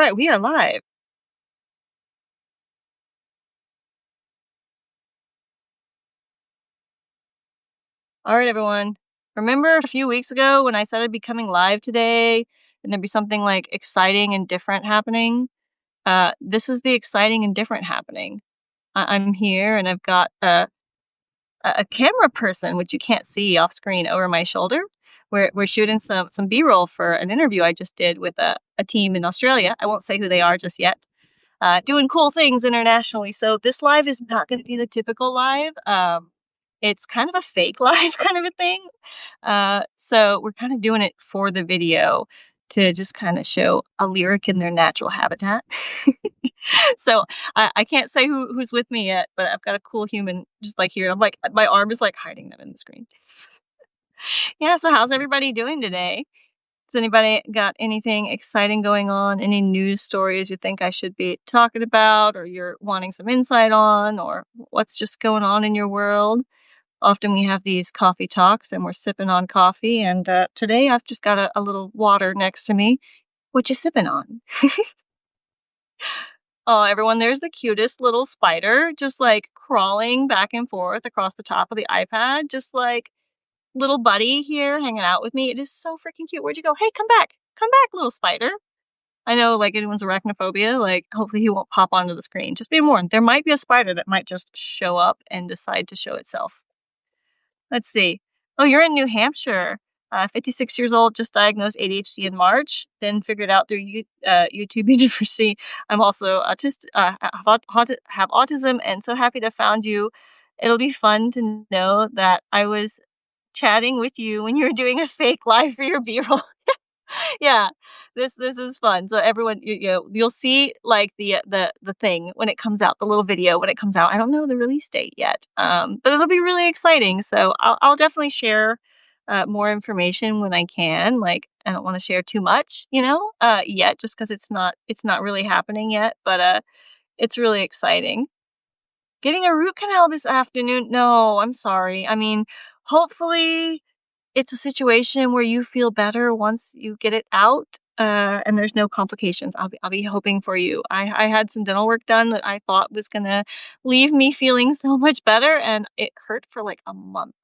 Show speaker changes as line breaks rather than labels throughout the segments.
right, we are live. All right, everyone. Remember a few weeks ago when I said I'd be coming live today and there'd be something like exciting and different happening? This is the exciting and different happening. I'm here and I've got a camera person, which you can't see off screen over my shoulder. We're shooting some B-roll for an interview I just did with a team in Australia. I won't say who they are just yet. Doing cool things internationally. So this live is not going to be the typical live. It's kind of a fake live kind of a thing. So we're kind of doing it for the video to just kind of show a lyric in their natural habitat. So I can't say who's with me yet, but I've got a cool human just like here. I'm like, my arm is like hiding them in the screen. Yeah. So how's everybody doing today? Has anybody got anything exciting going on? Any news stories you think I should be talking about, or you're wanting some insight on, or what's just going on in your world? Often we have these coffee talks and we're sipping on coffee. And today I've just got a little water next to me. What you sipping on? Oh, everyone, there's the cutest little spider just like crawling back and forth across the top of the iPad, just like little buddy here hanging out with me. It is so freaking cute. Where'd you go? Hey, come back. Come back, little spider. I know, like, anyone's arachnophobia, like, hopefully he won't pop onto the screen. Just be warned, there might be a spider that might just show up and decide to show itself. Let's see. Oh, you're in New Hampshire. 56 years old, just diagnosed ADHD in March, then figured out through YouTube University I'm also autistic, have autism, and so happy to have found you. It'll be fun to know that I was chatting with you when you were doing a fake live for your B-roll. Yeah, this is fun. So everyone, you'll see like the thing when it comes out, the little video when it comes out. I don't know the release date yet, but it'll be really exciting. So I'll definitely share more information when I can. Like I don't want to share too much, yet, just because it's not really happening yet. But it's really exciting. Getting a root canal this afternoon? No, I'm sorry. I mean, hopefully it's a situation where you feel better once you get it out, and there's no complications. I'll be hoping for you. I had some dental work done that I thought was gonna leave me feeling so much better, and it hurt for like a month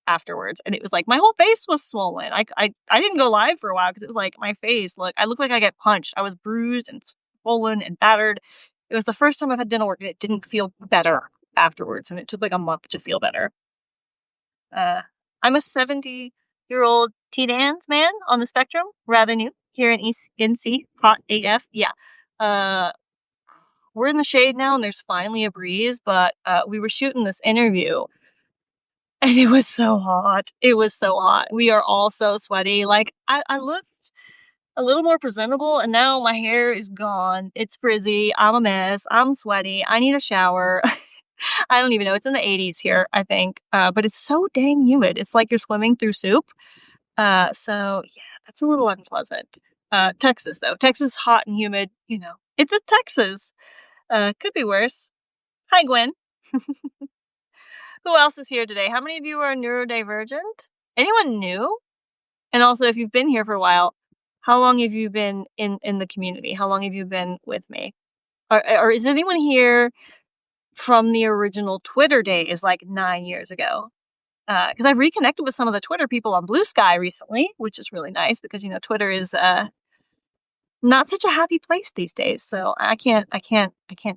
afterwards. And it was like my whole face was swollen. I didn't go live for a while because it was like my face I looked like I get punched. I was bruised and swollen and battered. It was the first time I've had dental work and it didn't feel better afterwards, and it took like a month to feel better. Uh, I'm a 70-year-old T-Dans man on the spectrum, rather new, here in East NC, hot AF. Yeah. We're in the shade now and there's finally a breeze, but we were shooting this interview and it was so hot. It was so hot. We are all so sweaty. Like, I looked a little more presentable and now my hair is gone. It's frizzy. I'm a mess. I'm sweaty. I need a shower. I don't even know. It's in the 80s here, I think. But it's so dang humid. It's like you're swimming through soup. So yeah, that's a little unpleasant. Texas though. Texas hot and humid, It's a Texas. Could be worse. Hi, Gwen. Who else is here today? How many of you are neurodivergent? Anyone new? And also, if you've been here for a while, how long have you been in the community? How long have you been with me? Or is anyone here from the original Twitter days, like 9 years ago? Because I've reconnected with some of the Twitter people on Blue Sky recently, which is really nice because, Twitter is not such a happy place these days. So I can't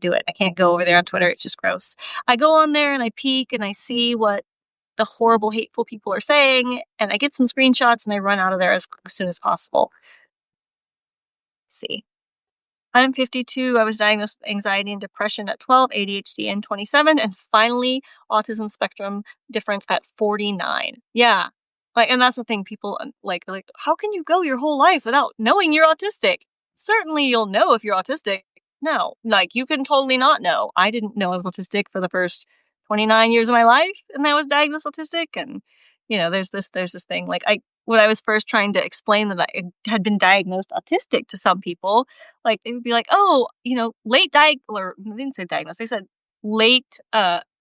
do it. I can't go over there on Twitter. It's just gross. I go on there and I peek and I see what the horrible, hateful people are saying, and I get some screenshots and I run out of there as soon as possible. Let's see. I'm 52. I was diagnosed with anxiety and depression at 12, ADHD at 27, and finally autism spectrum difference at 49. Yeah. And that's the thing, people like, how can you go your whole life without knowing you're autistic? Certainly you'll know if you're autistic. No, you can totally not know. I didn't know I was autistic for the first 29 years of my life, and I was diagnosed autistic. And, there's this thing, when I was first trying to explain that I had been diagnosed autistic to some people, they would be like, oh, late or they didn't say diagnosed, they said late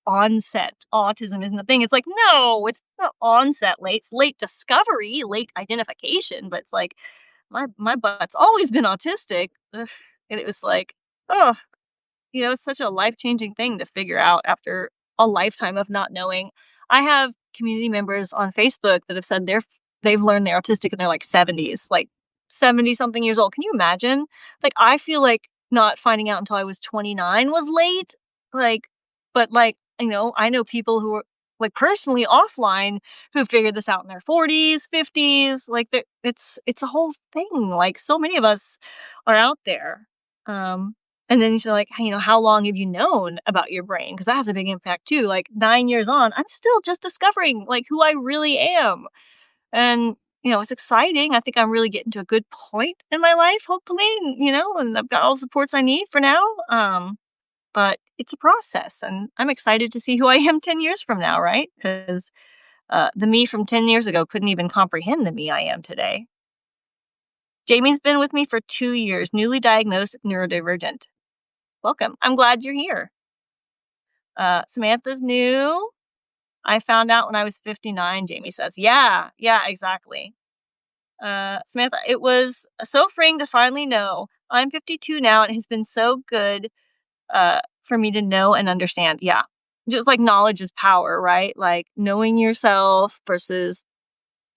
onset autism isn't a thing. It's like, no, it's not onset late. It's late discovery, late identification. But it's like, my butt's always been autistic. Ugh, And it was like, oh, it's such a life-changing thing to figure out after a lifetime of not knowing. I have community members on Facebook that have said they've learned they're autistic in their, like, 70s, like, 70-something years old. Can you imagine? Like, I feel like not finding out until I was 29 was late, like, but, like, I know people who are, like, personally offline who figured this out in their 40s, 50s, like, it's a whole thing, like, so many of us are out there. Um, and then you're like, "Hey, how long have you known about your brain?" Because that has a big impact too. Like 9 years on, I'm still just discovering like who I really am. And, it's exciting. I think I'm really getting to a good point in my life, hopefully, and I've got all the supports I need for now. But it's a process and I'm excited to see who I am 10 years from now, right? Because the me from 10 years ago couldn't even comprehend the me I am today. Jamie's been with me for 2 years, newly diagnosed neurodivergent. Welcome. I'm glad you're here. Samantha's new. I found out when I was 59, Jamie says. Yeah, exactly. Samantha, it was so freeing to finally know. I'm 52 now, and it has been so good for me to know and understand. Yeah. Just like knowledge is power, right? Like knowing yourself versus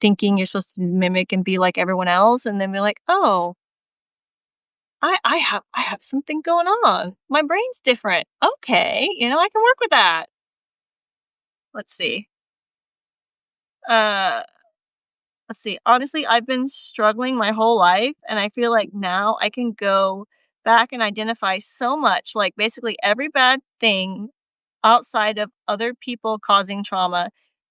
thinking you're supposed to mimic and be like everyone else, and then be like, oh, I have something going on. My brain's different. Okay, I can work with that. Let's see. Uh, let's see. Honestly, I've been struggling my whole life, and I feel like now I can go back and identify so much, like basically every bad thing outside of other people causing trauma.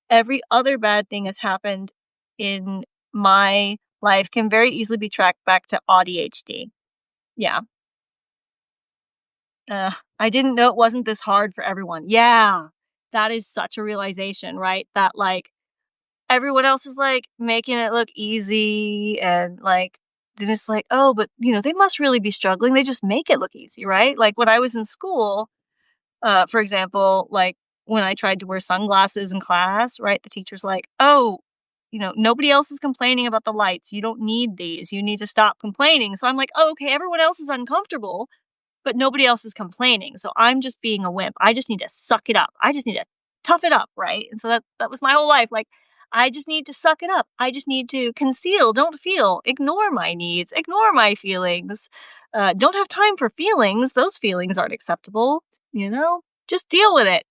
Every other bad thing has happened in my life can very easily be tracked back to ADHD. Yeah. I didn't know it wasn't this hard for everyone. Yeah. That is such a realization, right? That like everyone else is like making it look easy and like then it's like, oh, but they must really be struggling. They just make it look easy, right? Like when I was in school, for example, like when I tried to wear sunglasses in class, right? The teacher's like, oh, nobody else is complaining about the lights. You don't need these. You need to stop complaining. So I'm like, oh, okay, everyone else is uncomfortable but nobody else is complaining. So I'm just being a wimp. I just need to suck it up. I just need to tough it up, right? And so that was my whole life. Like I just need to suck it up. I just need to conceal, don't feel, ignore my needs, ignore my feelings. Don't have time for feelings. Those feelings aren't acceptable. Just deal with it.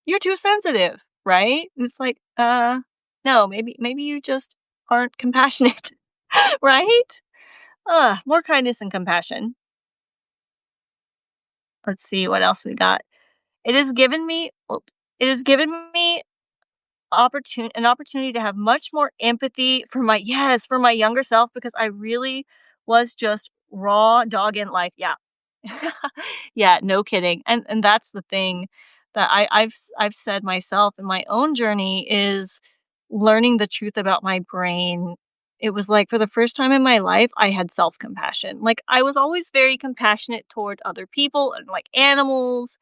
You're too sensitive, right? And it's like, no, maybe you just aren't compassionate, right? More kindness and compassion. Let's see what else we got. It has given me oops, it has given me an opportunity to have much more empathy for my younger self because I really was just raw dog in life. Yeah. Yeah, no kidding. And that's the thing that I've said myself in my own journey is learning the truth about my brain. It was like for the first time in my life, I had self-compassion. Like I was always very compassionate towards other people and like animals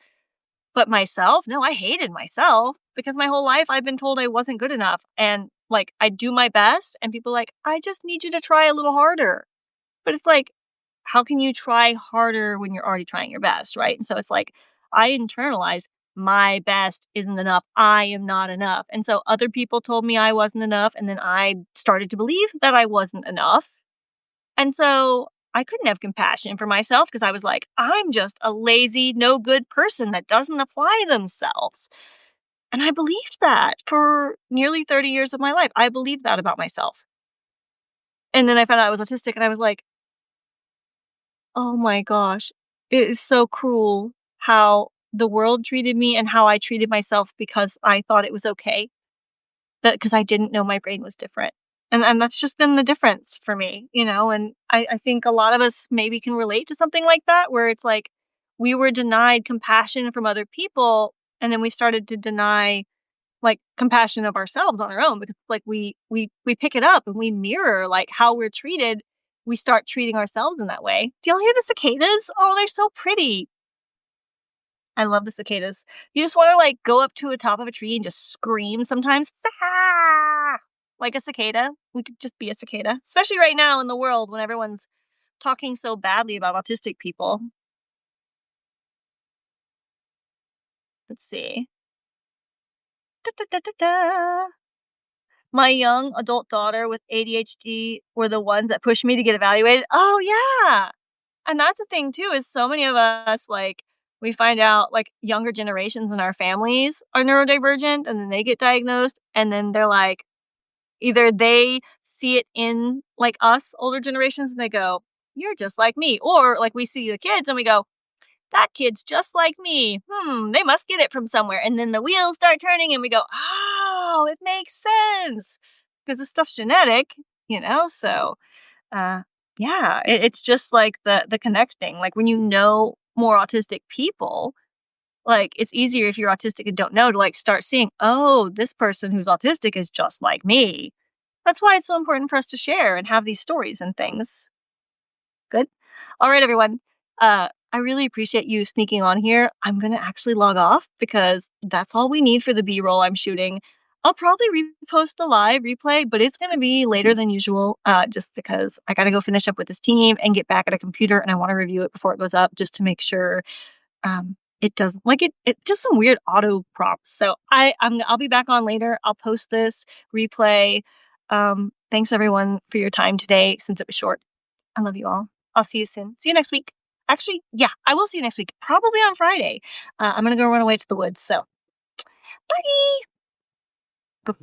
but myself? No, I hated myself because my whole life I've been told I wasn't good enough. And like I do my best and people are like, I just need you to try a little harder. But it's like, how can you try harder when you're already trying your best? Right. And so it's like I internalized my best isn't enough. I am not enough. And so other people told me I wasn't enough. And then I started to believe that I wasn't enough. And so I couldn't have compassion for myself because I was like, I'm just a lazy, no good person that doesn't apply themselves. And I believed that for nearly 30 years of my life. I believed that about myself. And then I found out I was autistic and I was like, oh my gosh, it is so cruel how the world treated me and how I treated myself because I thought it was okay. That because I didn't know my brain was different. And that's just been the difference for me, and I think a lot of us maybe can relate to something like that where it's like we were denied compassion from other people and then we started to deny like compassion of ourselves on our own because like we pick it up and we mirror like how we're treated. We start treating ourselves in that way. Do y'all hear the cicadas? Oh, they're so pretty. I love the cicadas. You just wanna, like, go up to a top of a tree and just scream sometimes. "Ah!" Like a cicada. We could just be a cicada, especially right now in the world when everyone's talking so badly about autistic people. Let's see. Da, da, da, da, da. My young adult daughter with ADHD were the ones that pushed me to get evaluated. Oh, yeah. And that's the thing too, is so many of us, like, we find out, like, younger generations in our families are neurodivergent, and then they get diagnosed, and then they're like, either they see it in, like, us older generations, and they go, "You're just like me," or, like, we see the kids and we go, "That kid's just like me. They must get it from somewhere," and then the wheels start turning and we go, "Oh, it makes sense because this stuff's genetic," so uh, yeah, it's just like the connecting. Like when you know more autistic people, like it's easier if you're autistic and don't know to like start seeing, oh, this person who's autistic is just like me. That's why it's so important for us to share and have these stories and things. Good. All right, everyone. I really appreciate you sneaking on here. I'm gonna actually log off because that's all we need for the B-roll I'm shooting. I'll probably repost the live replay, but it's gonna be later than usual, just because I gotta go finish up with this team and get back at a computer, and I want to review it before it goes up, just to make sure it doesn't like it just some weird auto prompts. So I'll be back on later. I'll post this replay. Thanks everyone for your time today since it was short. I love you all. I'll see you soon. See you next week. Actually, yeah, I will see you next week. Probably on Friday. I'm gonna go run away to the woods. So, bye.